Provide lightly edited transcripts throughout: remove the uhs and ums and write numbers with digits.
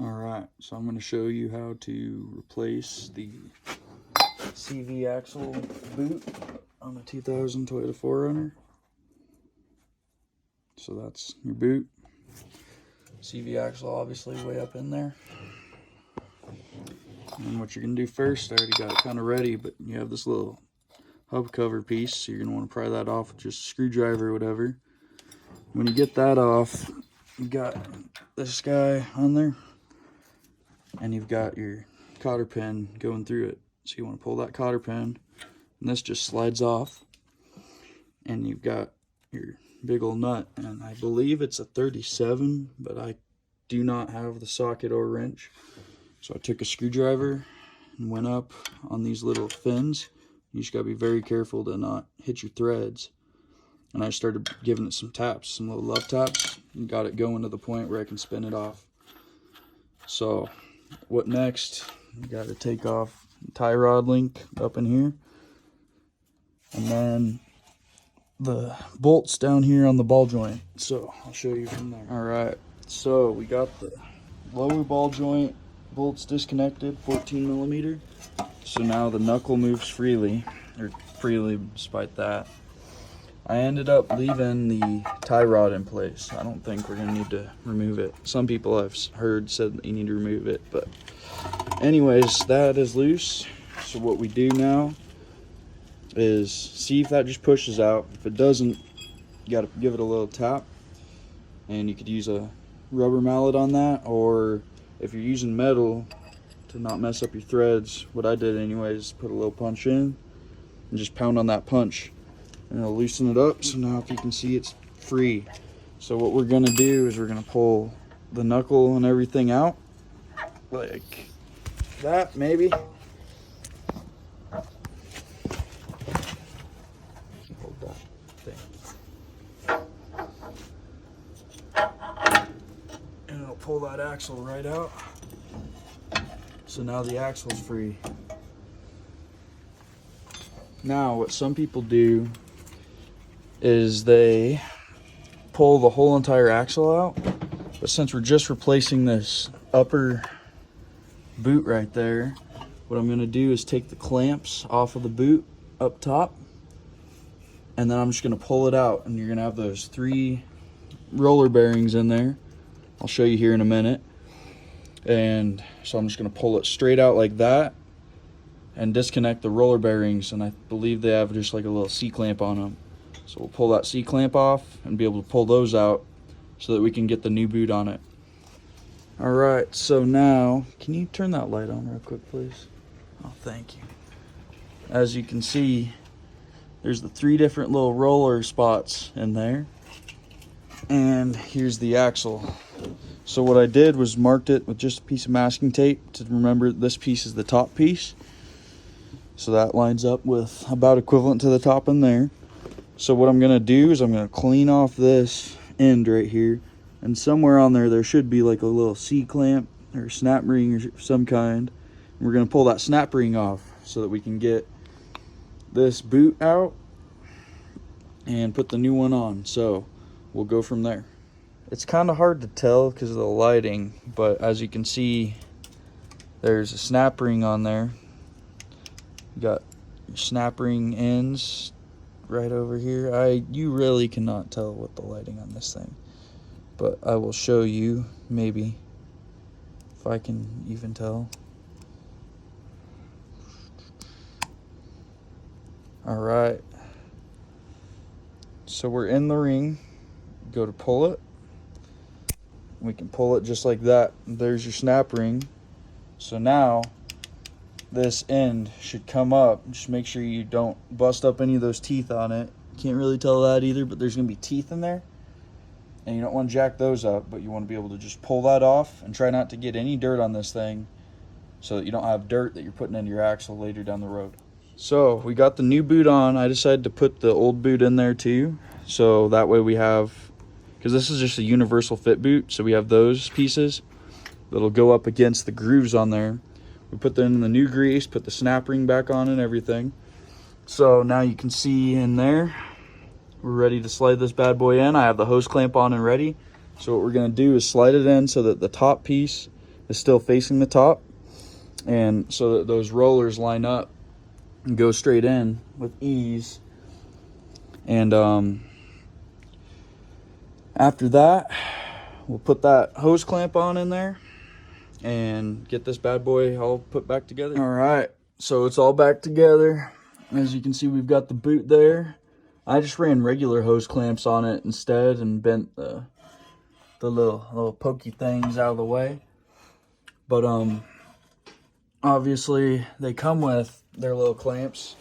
Alright, so I'm going to show you how to replace the CV axle boot on a 2000 Toyota 4Runner. So that's your boot. CV axle obviously way up in there. And what you're going to do first, I already got it kind of ready, but you have this little hub cover piece, so you're going to want to pry that off with just a screwdriver or whatever. When you get that off, you got this guy on there, and you've got your cotter pin going through it. So you want to pull that cotter pin, and this just slides off, and you've got your big old nut, and I believe it's a 37, but I do not have the socket or wrench. So I took a screwdriver and went up on these little fins. You just gotta be very careful to not hit your threads. And I started giving it some taps, some little love taps, and got it going to the point where I can spin it off. So what next? You gotta take off the tie rod link up in here, and then the bolts down here on the ball joint. So I'll show you from there. All right, so we got the lower ball joint bolts disconnected, 14 millimeter. So now the knuckle moves freely, despite that. I ended up leaving the tie rod in place. I don't think we're gonna need to remove it. Some people I've heard said that you need to remove it, but anyways, that is loose. So what we do now is see if that just pushes out. If it doesn't, you gotta give it a little tap, and you could use a rubber mallet on that, or if you're using metal to not mess up your threads, what I did anyways, put a little punch in and just pound on that punch, and it'll loosen it up. So now if you can see, it's free. So what we're gonna do is we're gonna pull the knuckle and everything out like that, maybe. Hold that thing. And it'll pull that axle right out. So now the axle's free. Now what some people do is they pull the whole entire axle out, but since we're just replacing this upper boot right there, what I'm going to do is take the clamps off of the boot up top, and then I'm just going to pull it out, and you're going to have those 3 roller bearings in there. I'll show you here in a minute. And so I'm just going to pull it straight out like that and disconnect the roller bearings, and I believe they have just like a little C-clamp on them. So we'll pull that C-clamp off and be able to pull those out so that we can get the new boot on it. Alright, so now, can you turn that light on real quick, please? Oh, thank you. As you can see, there's the 3 different little roller spots in there. And here's the axle. So what I did was marked it with just a piece of masking tape to remember this piece is the top piece. So that lines up with about equivalent to the top in there. So what I'm gonna do is I'm gonna clean off this end right here, and somewhere on there should be like a little C-clamp or snap ring or some kind. And we're gonna pull that snap ring off so that we can get this boot out and put the new one on. So we'll go from there. It's kind of hard to tell because of the lighting, but as you can see, there's a snap ring on there. You got your snap ring ends right over here. You really cannot tell with the lighting on this thing, but I will show you maybe if I can even tell. All right, so we're in the ring. Go to pull it. We can pull it just like that. There's your snap ring. So now this end should come up. Just make sure you don't bust up any of those teeth on it. Can't really tell that either, but there's gonna be teeth in there, and you don't want to jack those up, but you want to be able to just pull that off and try not to get any dirt on this thing so that you don't have dirt that you're putting into your axle later down the road. So we got the new boot on. I decided to put the old boot in there too, so that way we have, because this is just a universal fit boot, so we have those pieces that'll go up against the grooves on there. We put them in the new grease, put the snap ring back on and everything. So now you can see in there, we're ready to slide this bad boy in. I have the hose clamp on and ready. So what we're gonna do is slide it in so that the top piece is still facing the top, and so that those rollers line up and go straight in with ease. And after that, we'll put that hose clamp on in there and get this bad boy all put back together. All right, so it's all back together. As you can see, we've got the boot there. I just ran regular hose clamps on it instead and bent the little pokey things out of the way. But obviously they come with their little clamps,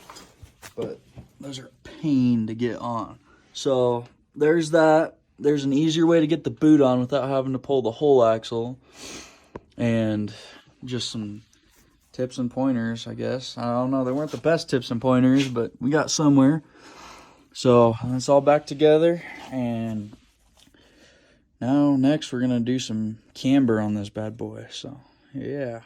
but those are a pain to get on. So there's that. There's an easier way to get the boot on without having to pull the whole axle. And just some tips and pointers, I guess. I don't know, they weren't the best tips and pointers, but we got somewhere. So it's all back together, and now next we're gonna do some camber on this bad boy. So yeah.